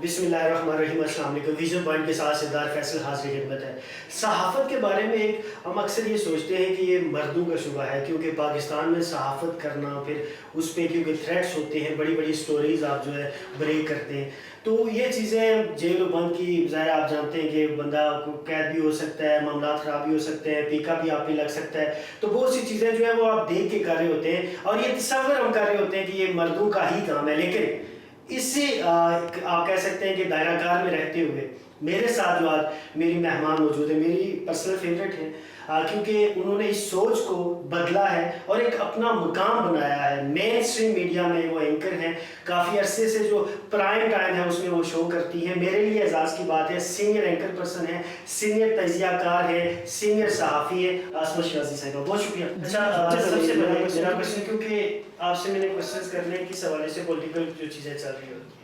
बिस्मिल्लाहिर्रहमानिर्रहीम, अस्सलाम वालेकुम। विजन पॉइंट के साथ सरदार फैसल हाज़िर खिदमत है। सहाफ़त के बारे में हम अक्सर ये सोचते हैं कि ये मर्दों का शुबा है, क्योंकि पाकिस्तान में सहाफ़त करना, फिर उस पे क्योंकि थ्रेट्स होते हैं, बड़ी-बड़ी स्टोरीज़ आप जो है ब्रेक करते हैं। तो ये चीज़ें जेल और बंद की ज़ाहिर आप जानते हैं कि बंदा को कैद भी हो सकता है, मामलात ख़राब भी हो सकते हैं, पीका भी आप पे लग सकता है। तो बहुत सी चीज़ें जो है वो आप देख के कर रहे होते हैं और ये तसव्वुर हम कर रहे होते हैं कि ये मर्दों का ही काम है। लेकिन इससे आप कह सकते हैं कि दायराकार में रहते हुए मेरे साथ जो आज मेरी मेहमान मौजूद है, मेरी पर्सनल फेवरेट है, क्योंकि उन्होंने इस सोच को बदला है और एक अपना मुकाम बनाया है। मेन स्ट्रीम मीडिया में वो एंकर हैं, काफ़ी अरसे से जो प्राइम टाइम है उसमें वो शो करती हैं। मेरे लिए एजाज़ की बात है, सीनियर एंकर पर्सन है, सीनियर तजियाकार है, सीनियर सहाफ़ी है आसमा शिराजी साहिबा, बहुत शुक्रिया। अच्छा, सबसे पहले मेरा क्वेश्चन, क्योंकि आपसे मैंने क्वेश्चन करने किस हवाले से पॉलिटिकल जो चीज़ें चल रही होती हैं।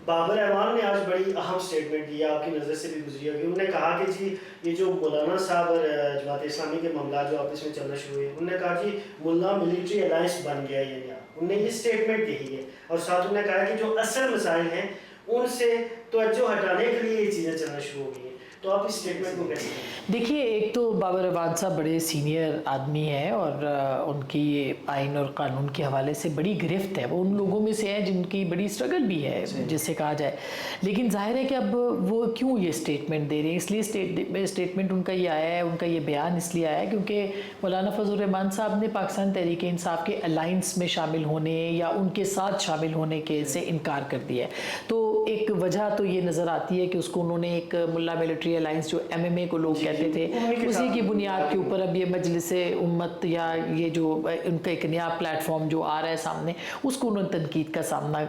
बाबर रहमान ने आज बड़ी अहम स्टेटमेंट दी, आपकी नज़र से भी गुजरी होगी। उन्होंने कहा कि जी ये जो मौलाना साहब और जमात इस्लामी के मामला जो आपस में चलना शुरू हुए, उन्होंने कहा जी मुल्ला मिलिट्री अलायंस बन गया ये नया। उन्होंने ये स्टेटमेंट कही है और साथ उन्होंने कहा कि जो असल मसाइल हैं उनसे तवज्जो हटाने के लिए ये चीज़ें चलना शुरू हो गई हैं। तो आप इस स्टेटमेंट को कैसे देखें? देखिए, एक तो बाबर रहमान साहब बड़े सीनियर आदमी हैं और उनकी आइन और कानून के हवाले से बड़ी गिरफ्त है। वो उन लोगों में से हैं जिनकी बड़ी स्ट्रगल भी है, जिससे कहा जाए। लेकिन जाहिर है कि अब वो क्यों ये स्टेटमेंट दे रहे हैं, इसलिए स्टेटमेंट उनका ये आया है, उनका ये बयान इसलिए आया है क्योंकि मौलाना फजल रहमान साहब ने पाकिस्तान तहरीक इंसाफ के अलाइंस में शामिल होने या उनके साथ शामिल होने के से इनकार कर दिया है। तो एक वजह तो ये नज़र आती है कि उसको उन्होंने एक मुल्ला मिलिट्री अलायंस जो MMA को लोग कहते थे, उसी की बुनियाद के ऊपर अब ये मजलिस उम्मत या ये जो उनका एक नया प्लेटफॉर्म जो आ रहा है सामने, उसको उन्होंने तनकीद का सामना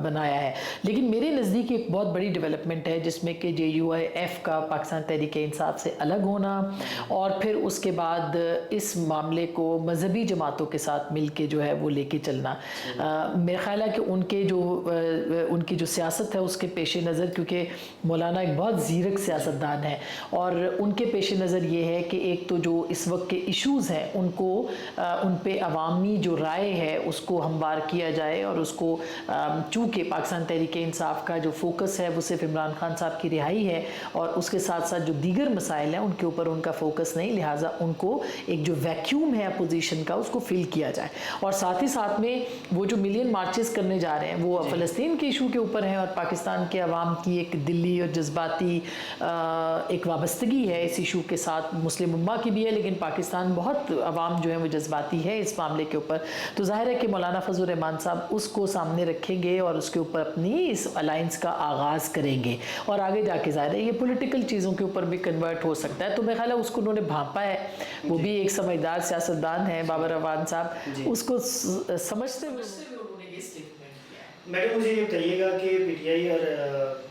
बनाया है। लेकिन मेरे नज़दीक एक बहुत बड़ी डेवलपमेंट है जिसमें कि JUIF का पाकिस्तान तहरीक इंसाफ से अलग होना और फिर उसके बाद इस मामले को मजहबी जमातों के साथ मिल के जो है वो लेके चलना। मेरा ख्याल है कि उनकी जो सियासत है उसके पेश नज़र, क्योंकि मौलाना एक बहुत ज़ीरक सियासतदान है और उनके पेश नज़र ये है कि एक तो जो इस वक्त के इश्यूज़ हैं उनको उन पे अवामी जो राय है उसको हमवार किया जाए और उसको चूँकि पाकिस्तान तहरीक इंसाफ का जो फोकस है वो सिर्फ इमरान खान साहब की रिहाई है और उसके साथ साथ जो दीगर मसाइल हैं उनके ऊपर उनका फोकस नहीं, लिहाजा उनको एक जो वैक्यूम है अपोजिशन का उसको फिल किया जाए। और साथ ही साथ में वो जो मिलियन मार्चेस करने जा रहे हैं वो फ़लस्तीन के इशू के ऊपर हैं और पाकिस्तान के अवाम की एक दिली और जज्बाती एक वाबस्तगी है इस इशू के साथ, मुस्लिम उम्मा की भी है, लेकिन पाकिस्तान बहुत अवाम जो है वो जज्बाती है इस मामले के ऊपर। तो ज़ाहिर है कि मौलाना फजल रहमान साहब उसको सामने रखेंगे और उसके ऊपर अपनी इस अलाइंस का आगाज़ करेंगे और आगे जाके ज़ाहिर है ये पॉलिटिकल चीज़ों के ऊपर भी कन्वर्ट हो सकता है। तो मेरा ख्याल है उसको उन्होंने भांपा है, वो भी एक समझदार सियासतदान है बाबर रहमान साहब, उसको समझते हुए उन्होंने ये स्टेटमेंट किया है। मैडम मुझे ये बताइएगा कि PTI और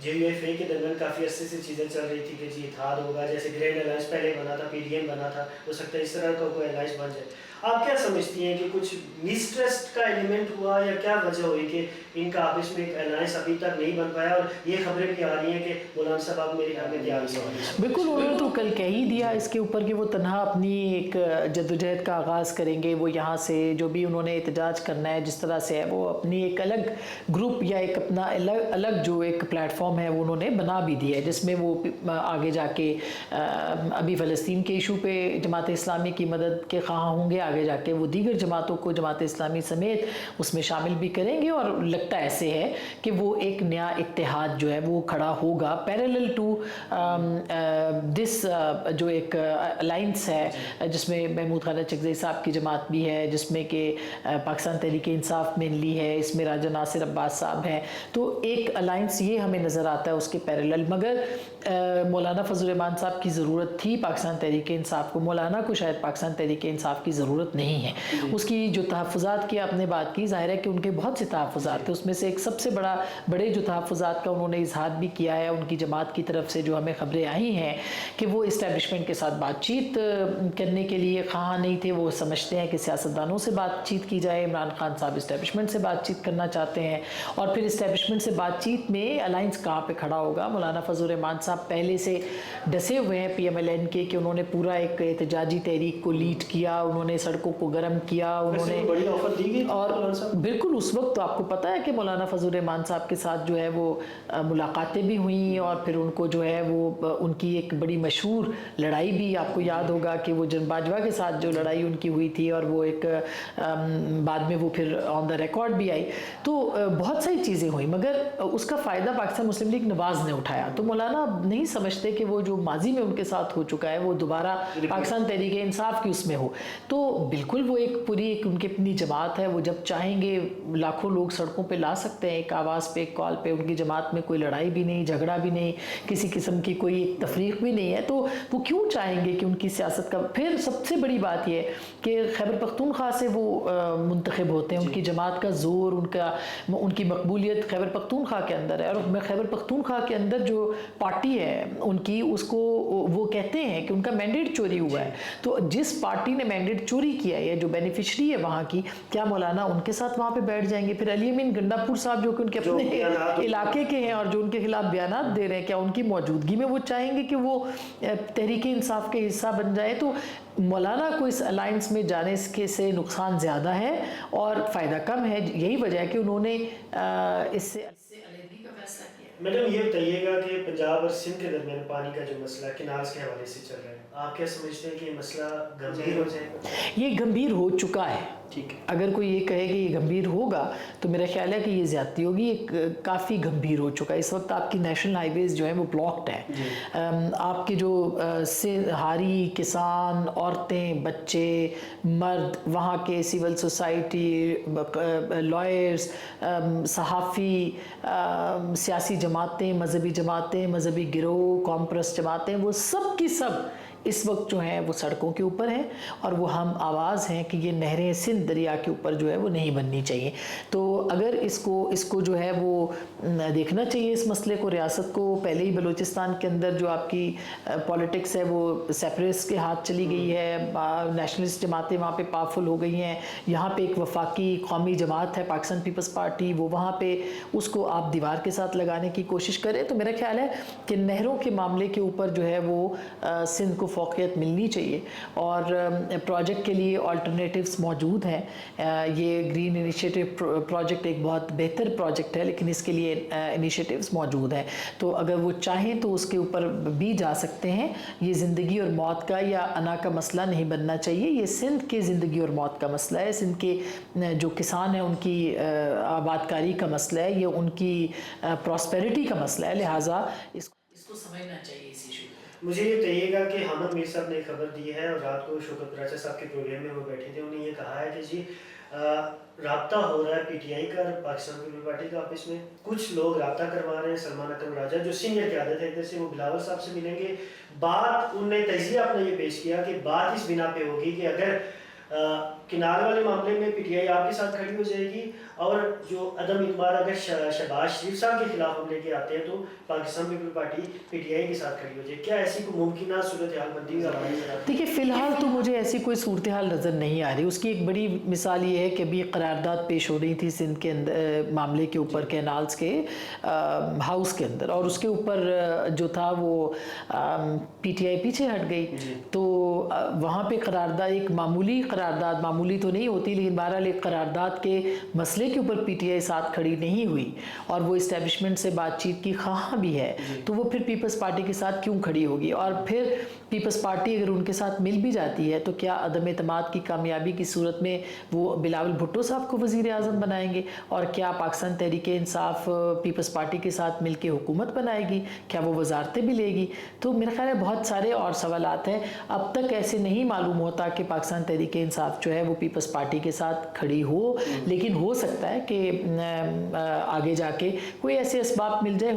JUIF के दरमियान काफ़ी अरसे से चीज़ें चल रही थी कि जी इत्तेहाद होगा, जैसे ग्रैंड अलायंस पहले बना था, PDM बना था, हो सकता है इस तरह का कोई अलायंस बन जाए। आप क्या समझती हैं कि कुछ मिसट्रस्ट का एलिमेंट हुआ या क्या वजह हुई कि इनका आपस में एक अलायंस अभी तक नहीं बन पाया और ये खबरें भी आ रही हैं कि मौलाना साहब आप मेरे घर में तैयार हैं? बिल्कुल, उन्होंने तो कल कह ही दिया इसके ऊपर कि वो तनहा अपनी एक जद्दोजहद का आगाज़ करेंगे। वो यहाँ से जो भी उन्होंने एहतजाज करना है जिस तरह से है वो अपनी एक अलग ग्रुप या एक अपना अलग जो एक प्लेटफॉर्म है वो उन्होंने बना भी दिया है, जिसमें वो आगे जाके अभी फ़लस्तीन के इशू पे जमात इस्लामी की मदद के ख़्वाह होंगे, आगे जाके वो दीगर जमातों को जमात इस्लामी समेत उसमें शामिल भी करेंगे और लगता ऐसे है कि वो एक नया इत्तेहाद जो है वो खड़ा होगा पैरेलल टू दिस जो एक अलाइंस है जिसमें महमूद खान चकज़ई साहब की जमात भी है, जिसमें कि पाकिस्तान तहरीक इंसाफ मेनली है, इसमें राजा नासिर अब्बास साहब हैं। तो एक अलाइंस ये हमें नज़र आता है उसके पैरेलल। मगर मौलाना फजल रहमान साहब की ज़रूरत थी पाकिस्तान तहरीक इंसाफ को, मौलाना को शायद पाकिस्तान तहरीक इंसाफ की ज़रूरत नहीं है। उसकी जो तहफ़्फ़ुज़ात की आपने बात की, ज़ाहिर है कि उनके बहुत से तहफ़्फ़ुज़ात थे, उसमें से एक सबसे बड़े जो तहफ़्फ़ुज़ात का उन्होंने इजहार भी किया है उनकी जमात की तरफ से, जो हमें ख़बरें आई हैं कि वो इस्टेब्लिशमेंट के साथ बातचीत करने के लिए ख़्वाह नहीं थे। वो समझते हैं कि सियासतदानों से बातचीत की जाए, इमरान खान साहब इस्टेब्लिशमेंट से बातचीत करना चाहते हैं और फिर इस्टेब्लिशमेंट से बातचीत में अलाइंस कहाँ पे खड़ा होगा। मौलाना फजल रहमान साहब पहले से डसे हुए हैं PMLN के कि उन्होंने पूरा एक एहतजाजी तहरीक को लीड किया, उन्होंने सड़कों को गर्म किया उन्होंने, बड़ी ऑफर दी गई और मौलाना साहब। बिल्कुल उस वक्त तो आपको पता है कि मौलाना फजल रहमान साहब के साथ जो है वो मुलाकातें भी हुई और फिर उनको जो है वो उनकी एक बड़ी मशहूर लड़ाई भी आपको याद होगा कि वो जन बाजवा के साथ जो लड़ाई उनकी हुई थी और वो एक बाद में वो फिर ऑन द रिकॉर्ड भी आई। तो बहुत सारी चीज़ें हुई, मगर उसका फ़ायदा पाकिस्तान मुस्लिम लीग नवाज़ ने उठाया। तो मौलाना नहीं समझते कि वो जो माजी में उनके साथ हो चुका है वो दोबारा पाकिस्तान तहरीक इंसाफ की उसमें हो। तो बिल्कुल वो एक पूरी एक उनकी अपनी जमात है, वो जब चाहेंगे लाखों लोग सड़कों पे ला सकते हैं, एक आवाज़ पे, एक कॉल पे। उनकी जमात में कोई लड़ाई भी नहीं, झगड़ा भी नहीं, किसी किस्म की कोई तफरीक भी नहीं है। तो वो क्यों चाहेंगे कि उनकी सियासत का। फिर सबसे बड़ी बात यह है कि खैबर पख्तूनख्वा से वो मुंतखब होते हैं, उनकी जमात का जोर, उनकी मकबूलियत खैबर पख्तूनख्वा के अंदर है। और खैबर पख्तूनख्वा के अंदर जो पार्टी है उनकी, उसको वो कहते हैं कि उनका मैंडेट चोरी हुआ है। तो जिस पार्टी ने मैंडेट चोरी किया है, जो बेनिफिशरी है वहाँ की, क्या मौलाना उनके साथ वहाँ पे बैठ जाएंगे? फिर अली अमीन गंडापुर साहब जो कि उनके अपने इलाके के हैं और जो उनके खिलाफ बयानात दे रहे हैं, क्या उनकी मौजूदगी में वो चाहेंगे कि वो तहरीक इंसाफ के हिस्सा बन जाए? तो मौलाना को इस अलायंस में जाने के से नुकसान ज़्यादा है और फ़ायदा कम है। यही वजह है कि उन्होंने इससे अलहदगी का फैसला किया। मैडम ये बताइएगा कि पंजाब और सिंध के दरमियान पानी का जो मसला किनाल्स के हवाले से चल रहा है, आप क्या समझते हैं कि ये मसला गंभीर हो जाएगा? ये गंभीर हो चुका है। ठीक है। अगर कोई ये कहे कि ये गंभीर होगा तो मेरा ख्याल है कि ये ज़्यादती होगी। ये काफ़ी गंभीर हो चुका है। इस वक्त आपकी नेशनल हाईवेज़ जो है वो ब्लॉक्ड है। आपके जो हारी किसान, औरतें, बच्चे, मर्द, वहाँ के सिविल सोसाइटी, लॉयर्स, सहाफ़ी, सियासी जमातें, मजहबी गिरोह, कॉम्प्रेस जमातें, वो सब की सब इस वक्त जो हैं वो सड़कों के ऊपर हैं और वो हम आवाज़ हैं कि ये नहरें सिंध दरिया के ऊपर जो है वो नहीं बननी चाहिए। तो अगर इसको जो है वो देखना चाहिए इस मसले को, रियासत को। पहले ही बलूचिस्तान के अंदर जो आपकी पॉलिटिक्स है वो सेपरेटिस्ट के हाथ चली गई है, नेशनलिस्ट जमातें वहाँ पे पावरफुल हो गई हैं। यहाँ पे एक वफाकी कौमी जमात है पाकिस्तान पीपल्स पार्टी, वो वहाँ पे उसको आप दीवार के साथ लगाने की कोशिश करें। तो मेरा ख्याल है कि नहरों के मामले के ऊपर जो है वो सिंध को फ़ौक़ियत मिलनी चाहिए और प्रोजेक्ट के लिए अल्टरनेटिव्स मौजूद हैं। ये ग्रीन इनिशिएटिव प्रोजेक्ट एक बहुत बेहतर प्रोजेक्ट है, लेकिन इसके लिए इनिशिएटिव्स मौजूद हैं। तो अगर वो चाहें तो उसके ऊपर भी जा सकते हैं। ये ज़िंदगी और मौत का या अना का मसला नहीं बनना चाहिए। ये सिंध के ज़िंदगी और मौत का मसला है। सिंध के जो किसान हैं उनकी आबादकारी का मसला है, ये उनकी प्रॉस्पेरिटी का मसला है। लिहाजा इसको समझना चाहिए इस इशू। मुझे ये बताइएगा कि हामिद मीर साहब ने एक खबर दी है और रात को शौकत बराचा साहब के प्रोग्राम में वो बैठे थे, उन्होंने ये कहा है कि जी राब्ता हो रहा है पीटीआई का और पाकिस्तान पीपल्स पार्टी का आपस में। कुछ लोग राब्ता करवा रहे हैं। सलमान अकरम राजा जो सीनियर क़यादत है इधर से, वो बिलावल साहब से मिलेंगे। बात उनने तजिया अपना ये पेश किया कि बात इस बिना पे होगी कि अगर किनार वाले मामले में पीटीआई आपके साथ खड़ी हो जाएगी और जो अदम इतमाद अगर शहबाज शरीफ साहब के खिलाफ हम लेके आते हैं तो पाकिस्तान पीपल्स पार्टी पीटीआई के साथ खड़ी हो जाए। क्या ऐसी कोई मुमकिन सूरत हाल बनती है? देखिए, फ़िलहाल तो मुझे ऐसी कोई सूरत हाल नज़र नहीं आ रही। उसकी एक बड़ी मिसाल ये है कि अभी करारदाद पेश हो रही थी सिंध के अंदर मामले के ऊपर, कैनाल्स के हाउस के अंदर, और उसके ऊपर जो था वो पीटीआई पीछे हट गई। तो वहाँ पे करारदाद, एक मामूली करारदाद, मामूली तो नहीं होती लेकिन बहरहाल एक करारदाद के मसले के ऊपर पीटीआई साथ खड़ी नहीं हुई और वो इस्टेब्लिशमेंट से बातचीत की ख़्वाह भी है, तो वो फिर पीपल्स पार्टी के साथ क्यों खड़ी होगी? और फिर पीपल्स पार्टी अगर उनके साथ मिल भी जाती है तो क्या अदम एतमाद की कामयाबी की सूरत में वो बिलावल भुट्टो साहब को वज़ीर आज़म बनाएंगे? और क्या पाकिस्तान तहरीक इंसाफ पीपल्स पार्टी के साथ मिल के हुकूमत बनाएगी? क्या वो वजारतें भी लेगी? तो मेरा ख्याल है बहुत सारे और सवालात हैं। अब तक ऐसे नहीं मालूम होता कि पाकिस्तान तहरीक इंसाफ जो है वो पीपल्स पार्टी के साथ खड़ी हो, लेकिन हो सकता है कि आगे जाके कोई ऐसे असबाब मिल जाए।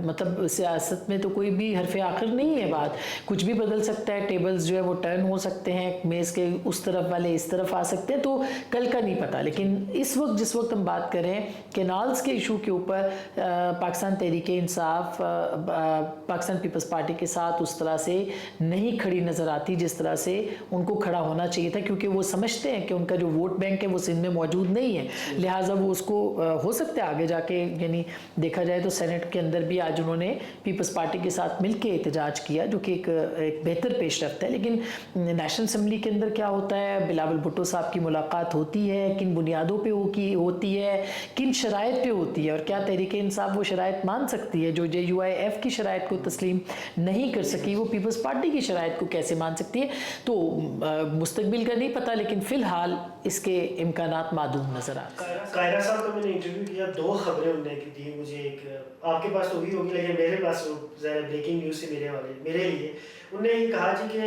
मतलब सियासत में तो कोई भी हरफ आखिर नहीं है, बात कुछ भी बदल सकता है। टेबल्स जो है वो टर्न हो सकते हैं, मेज़ के उस तरफ वाले इस तरफ आ सकते हैं, तो कल का नहीं पता। लेकिन इस वक्त जिस वक्त हम बात करें कैनाल्स के इशू के ऊपर, पाकिस्तान तहरीक इंसाफ पाकिस्तान पीपल्स पार्टी के साथ उस तरह से नहीं खड़ी नज़र आती जिस तरह से उनको खड़ा होना चाहिए था, क्योंकि वो समझते हैं कि उनका जो वोट बैंक है वो सिंध में मौजूद नहीं है। लिहाजा वो उसको हो सकता है आगे जाके, यानी देखा जाए तो सेनेट के अंदर भी आज उन्होंने पीपल्स पार्टी के साथ मिलकर एहतजाज किया, जो कि एक बेहतर पेशरफ्त है। लेकिन नेशनल असम्बली के अंदर क्या होता है, बिलावल भुट्टो साहब की मुलाकात होती है, किन बुनियादों पे होती है, किन शराइत पे होती है, और क्या तहरीक-ए-इंसाफ वो शराइत मान सकती है? जो JUIF की शराइत को तस्लीम नहीं कर सकी, वो पीपल्स पार्टी की शराइत को कैसे मान सकती है? तो मुस्तकबिल का नहीं पता, लेकिन फ़िलहाल इसके इम्कानात मादूम नज़र आते हैं। कायरा साहब का मैंने इंटरव्यू किया, 2 खबरें उन्होंने दी मुझे। एक आपके पास तो हुई होगी, लेकिन मेरे पास ज़रा ब्रेकिंग न्यूज़ से मेरे लिए उन्होंने ये कहा जी कि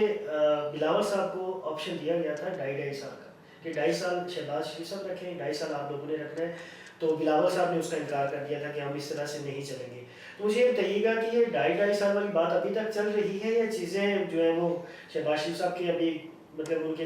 बिलावल साहब को ऑप्शन दिया गया था 2.5 साल का, कि 2.5 साल शहबाज शरीफ साहब रखें, 2.5 साल आप लोगों ने रखना है। तो बिलावल साहब ने उसका इनकार कर दिया था कि हम इस तरह से नहीं चलेंगे। तो मुझे ये बताइएगा कि ये 2.5 साल वाली बात अभी तक चल रही है, या चीज़ें जो है वो शहबाज शरीफ साहब की अभी मतलब उनके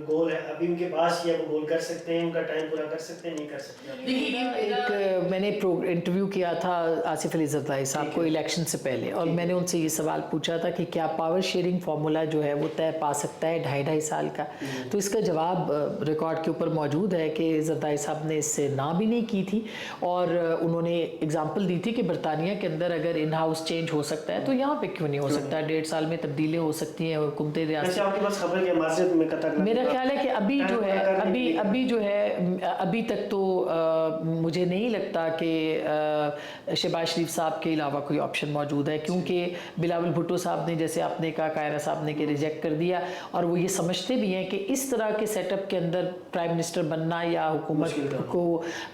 गोल है, अभी उनके पास ही है, वो गोल कर सकते हैं, उनका टाइम पूरा कर सकते हैं, नहीं कर सकते? एक मैंने इंटरव्यू किया था आसिफ अली जरदारी साहब को इलेक्शन से पहले, और मैंने उनसे ये सवाल पूछा था कि क्या पावर शेयरिंग फार्मूला जो है वो तय पा सकता है 2.5 साल का? तो इसका जवाब रिकॉर्ड के ऊपर मौजूद है कि जरदारी साहब ने इससे ना भी नहीं की थी, और उन्होंने एग्जाम्पल दी थी कि बरतानिया के अंदर अगर इन हाउस चेंज हो सकता है तो यहाँ पे क्यों नहीं हो सकता? 1.5 साल में तब्दीलें हो सकती हैं हुकूमत रियासत। मेरा ख्याल है कि अभी जो है अभी तक तो मुझे नहीं लगता कि शहबाज शरीफ साहब के अलावा कोई ऑप्शन मौजूद है, क्योंकि बिलावल भुट्टो साहब ने, जैसे आपने कहा, कायरा साहब ने कि रिजेक्ट कर दिया, और वो ये समझते भी हैं कि इस तरह के सेटअप के अंदर प्राइम मिनिस्टर बनना या हुकूमत को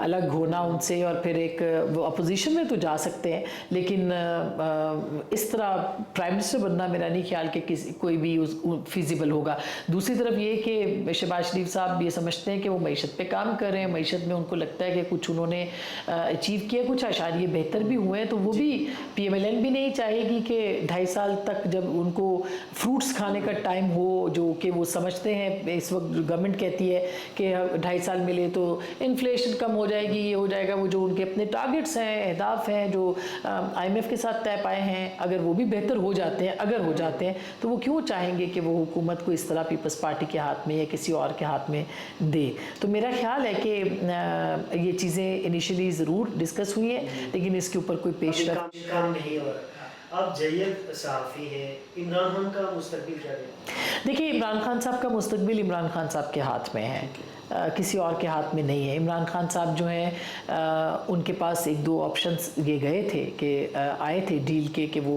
अलग होना उनसे, और फिर एक वो अपोजिशन में तो जा सकते हैं, लेकिन इस तरह प्राइम मिनिस्टर बनना मेरा नहीं ख्याल कि कोई भी फिजिबल होगा। दूसरी तरफ ये कि शहबाज शरीफ साहब ये समझते हैं कि वो मईशत पे काम कर रहे हैं, मईशत में उनको लगता है कि कुछ उन्होंने अचीव किया, कुछ आशारिये बेहतर भी हुए हैं, तो वो भी PMLN भी नहीं चाहेगी कि 2.5 साल तक जब उनको फ्रूट्स खाने का टाइम हो, जो कि वो समझते हैं इस वक्त गवर्नमेंट कहती है कि 2.5 साल मिले तो इन्फ्लेशन कम हो जाएगी, ये हो जाएगा, वो जो उनके अपने टारगेट्स हैं, अहदाफ हैं जो IMF के साथ तय पाए हैं, अगर वो भी बेहतर हो जाते हैं तो वो क्यों चाहेंगे कि वो हुकूमत को इस तरह पीपल्स पार्टी के हाथ में या किसी और के हाथ में दे? तो मेरा ख्याल है कि ये चीज़ें इनिशियली ज़रूर डिस्कस हुई हैं, लेकिन इसके ऊपर कोई पेशरफ्त काम नहीं हो रहा। अब जयद सहाफ़ी है, इमरान खान का मुस्तकबिल क्या है? देखिए, इमरान खान साहब का मुस्तकबिल इमरान खान साहब के हाथ में है, किसी और के हाथ में नहीं है। इमरान खान साहब जो हैं उनके पास 1-2 ऑप्शंस ये गए थे कि आए थे डील के कि वो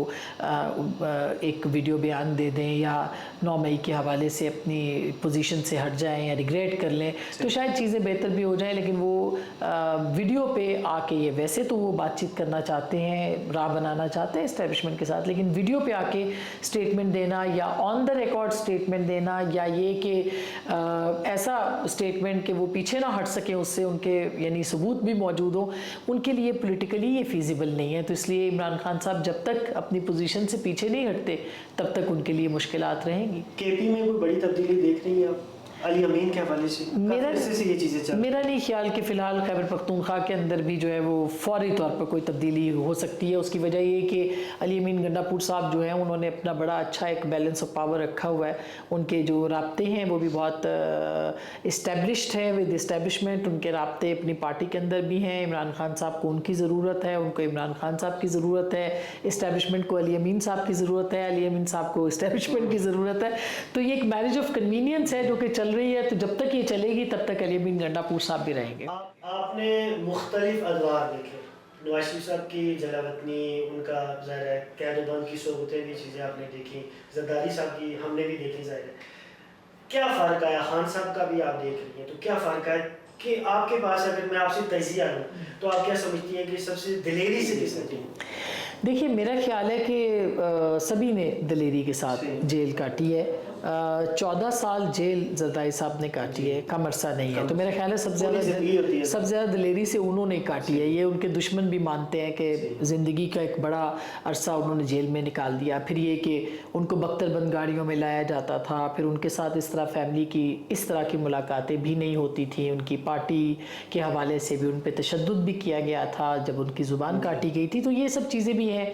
एक वीडियो बयान दे दें या 9 मई के हवाले से अपनी पोजीशन से हट जाएं या रिग्रेट कर लें, तो शायद चीज़ें बेहतर भी हो जाएं। लेकिन वो वीडियो पे आके, ये वैसे तो वो बातचीत करना चाहते हैं, राह बनाना चाहते हैं इस्टेब्लिशमेंट के साथ, लेकिन वीडियो पे आके स्टेटमेंट देना या ऑन द रिकॉर्ड स्टेटमेंट देना, या ये कि ऐसा स्टेटमेंट कि वो पीछे ना हट सके उससे, उनके यानी सबूत भी मौजूद हो, उनके लिए पॉलिटिकली ये फीजिबल नहीं है। तो इसलिए इमरान खान साहब जब तक अपनी पोजीशन से पीछे नहीं हटते तब तक उनके लिए मुश्किलात रहेंगी। KP में कोई बड़ी तब्दीली देख रही हैं आप अली अमीन के हवाले से? मेरा नहीं ख्याल कि फ़िलहाल खैबर पख्तूनख्वा के अंदर भी जो है वो फौरी तौर पर कोई तब्दीली हो सकती है। उसकी वजह ये कि अली अमीन गंडापुर साहब जो हैं उन्होंने अपना बड़ा अच्छा एक बैलेंस ऑफ पावर रखा हुआ है, उनके जो राब्ते हैं वो भी बहुत इस्टेब्लिश्ड है विद इस्टेब्लिशमेंट, उनके राब्ते अपनी पार्टी के अंदर भी हैं। इमरान खान साहब को उनकी ज़रूरत है, उनको इमरान खान साहब की ज़रूरत है, इस्टेब्लिशमेंट को अली अमीन साहब की ज़रूरत है, अली अमीन साहब को इस्टेब्लिशमेंट की ज़रूरत है। तो ये एक मैरिज ऑफ कन्वीनियंस है जो कि चल रही है। तो जब तक ये चलेगी तब तक अली अमीन गंडापुर साहब भी रहेंगे। आपने मुख्तलिफ अदवार देखे, नवाज शरीफ साहब की जलावतनी, उनका ज़ाहिर है कैदोबंद की सोबतें भी चीज़ें आपने देखी, जरदारी साहब की हमने भी देखी। ज़ाहिर है क्या फ़र्क आया, खान साहब का भी आप देख रही हैं, तो क्या फ़र्क है कि आपके पास, अगर मैं आपसे तजिया लूँ तो आप क्या समझती हैं कि सबसे दिलेरी से किसने की? देखिए, मेरा ख्याल है कि सभी ने दिलेरी के साथ जेल काटी है। 14 साल जेल जरदारी साहब ने काटी है, कम अरसा नहीं है। तो मेरा ख्याल है सबसे ज़्यादा दिलेरी से उन्होंने काटी है। ये उनके दुश्मन भी मानते हैं कि ज़िंदगी का एक बड़ा अरसा उन्होंने जेल में निकाल दिया। फिर ये कि उनको बख्तरबंद गाड़ियों में लाया जाता था, फिर उनके साथ इस तरह फैमिली की इस तरह की मुलाकातें भी नहीं होती थी। उनकी पार्टी के हवाले से भी उन पर तशद्दुद भी किया गया था जब उनकी ज़ुबान काटी गई थी। तो ये सब चीज़ें भी हैं।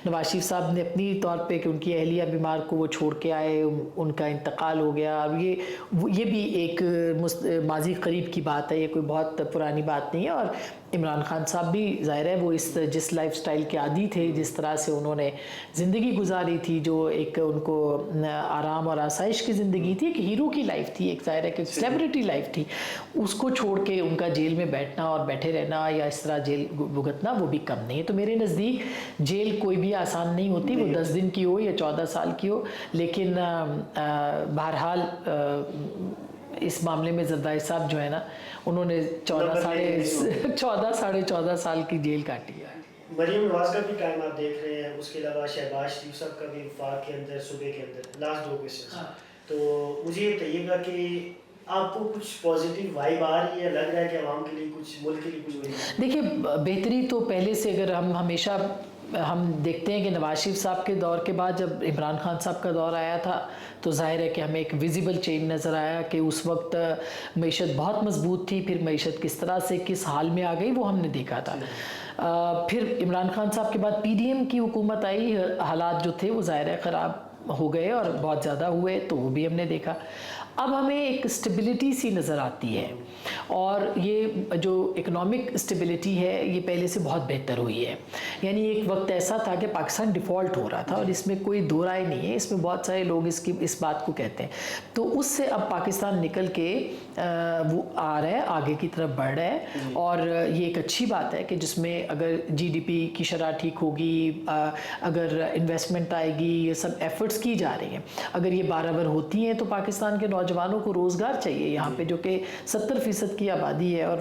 नवाज शरीफ साहब ने अपनी तौर पे कि उनकी अहलिया बीमार को वो छोड़ के आए, उनके उनका इंतकाल हो गया। अब ये भी एक माजी करीब की बात है, ये कोई बहुत पुरानी बात नहीं है। और इमरान खान साहब भी ज़ाहिर है वो जिस लाइफस्टाइल के आदी थे, जिस तरह से उन्होंने ज़िंदगी गुजारी थी, जो एक उनको आराम और आसाइश की ज़िंदगी थी, एक हीरो की लाइफ थी, एक ज़ाहिर है कि सेलिब्रिटी लाइफ थी, उसको छोड़ के उनका जेल में बैठना और बैठे रहना या इस तरह जेल भुगतना वो भी कम नहीं है। तो मेरे नज़दीक जेल कोई भी आसान नहीं होती, वो 10 दिन की हो या 14 साल की हो, लेकिन बहरहाल इस मामले में जरदारी साहब जो है ना, उन्होंने 14 साल की जेल काटी है। मरीम नवाज का भी टाइम आप देख रहे हैं, उसके अलावा शहबाज शरीफ साहब का भी वफाक के अंदर, सुबह के अंदर, लास्ट 2 क्वेश्चन। तो मुझे ये बताइएगा कि आपको कुछ पॉजिटिव वाइब आ रही है, लग रहा है कि आवाम के लिए कुछ, मुल्क के लिए कुछ हो रही है? देखिए, बेहतरी तो पहले से, अगर हम देखते हैं कि नवाज शरीफ साहब के दौर के बाद जब इमरान खान साहब का दौर आया था, तो जाहिर है कि हमें एक विजिबल चेंज नज़र आया कि उस वक्त मईशत बहुत मजबूत थी, फिर मईशत किस तरह से किस हाल में आ गई वो हमने देखा था। फिर इमरान खान साहब के बाद पीडीएम की हुकूमत आई, हालात जो थे वो जाहिर है ख़राब हो गए और बहुत ज़्यादा हुए, तो वो भी हमने देखा। अब हमें एक स्टेबिलिटी सी नज़र आती है, और ये जो इकोनॉमिक स्टेबिलिटी है ये पहले से बहुत बेहतर हुई है। यानी एक वक्त ऐसा था कि पाकिस्तान डिफ़ॉल्ट हो रहा था, और इसमें कोई दो राय नहीं है, इसमें बहुत सारे लोग इस बात को कहते हैं। तो उससे अब पाकिस्तान निकल के वो आ रहा है, आगे की तरफ बढ़ रहा है, और ये एक अच्छी बात है कि जिसमें अगर जीडीपी की शरह ठीक होगी, अगर इन्वेस्टमेंट आएगी, ये सब एफर्ट्स की जा रही हैं, अगर ये बराबर होती हैं, तो पाकिस्तान के नौजवानों को रोज़गार चाहिए यहाँ पे, जो कि 70% की आबादी है, और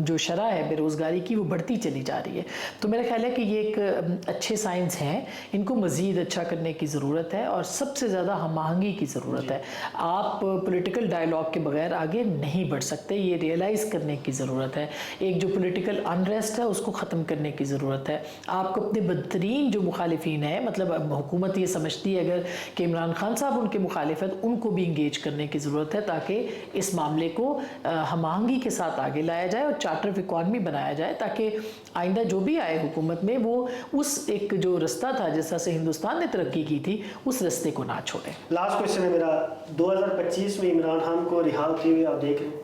जो शरह है बेरोज़गारी की वो बढ़ती चली जा रही है। तो मेरा ख्याल है कि ये एक अच्छे साइंस हैं, इनको मज़ीद अच्छा करने की ज़रूरत है, और सबसे ज़्यादा हम आहंगी की ज़रूरत है। आप पॉलिटिकल डायलॉग के बगैर आगे नहीं बढ़ सकते, ये रियलाइज़ करने की ज़रूरत है। एक जो पॉलिटिकल अनरेस्ट है उसको ख़त्म करने की ज़रूरत है। आपको अपने बदतरीन जो मुखालिफिन है, मतलब हुकूमत ये समझती है अगर कि इमरान खान साहब उनके मुखालिफ है, तो उनको भी इंगेज करने की ज़रूरत है, ताकि इस मामले को हम आहंगी के साथ आगे लाया जाए और चार्टर ऑफ इकॉनमी बनाया जाए, ताकि आइंदा जो भी आए हुकूमत में वो उस एक जो रास्ता था जिस तरह से हिंदुस्तान ने तरक्की की थी, उस रास्ते को ना छोड़े। लास्ट क्वेश्चन है मेरा, 2025 में इमरान खान को रिहा होते हुए आप देख रहे हैं?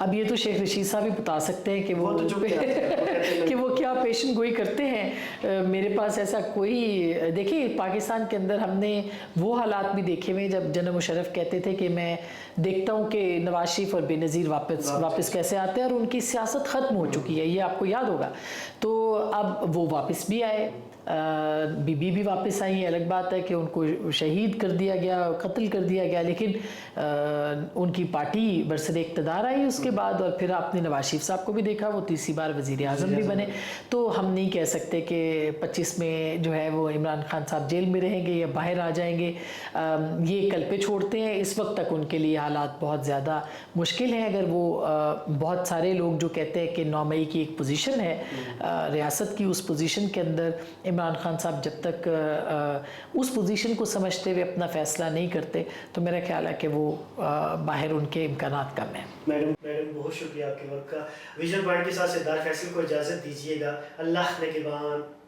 अब ये तो शेख रशीद साहब भी बता सकते हैं कि वो तो कि वो क्या पेशन गोई करते हैं। मेरे पास ऐसा कोई, देखिए पाकिस्तान के अंदर हमने वो हालात भी देखे हुए जब जनरल मुशर्रफ कहते थे कि मैं देखता हूँ कि नवाज शरीफ और बेनज़ीर वापस कैसे आते हैं, और उनकी सियासत ख़त्म हो चुकी है, ये आपको याद होगा। तो अब वो वापस भी आए, बीबी भी वापस आई, अलग बात है कि उनको शहीद कर दिया गया, कत्ल कर दिया गया, लेकिन उनकी पार्टी बरसरे इक़्तिदार आई उसके बाद, और फिर आपने नवाज शरीफ साहब को भी देखा, वो तीसरी बार वज़ीर आज़म भी बने। तो हम नहीं कह सकते कि 25 में जो है वो इमरान खान साहब जेल में रहेंगे या बाहर आ जाएंगे, ये कल पे छोड़ते हैं। इस वक्त तक उनके लिए हालात बहुत ज़्यादा मुश्किल हैं। अगर वो बहुत सारे लोग जो कहते हैं कि 9 मई की एक पोजीशन है रियासत की, उस पोजीशन के अंदर इमरान खान साहब जब तक उस पोजीशन को समझते हुए अपना फ़ैसला नहीं करते, तो मेरा ख्याल है कि वो बाहर उनके इम्कानात कम हैं। मैडम बहुत शुक्रिया आपके वक्त का। विजन पॉइंट के साथ सरदार फैसल को इजाज़त दीजिएगा। अल्लाह ने के बाद।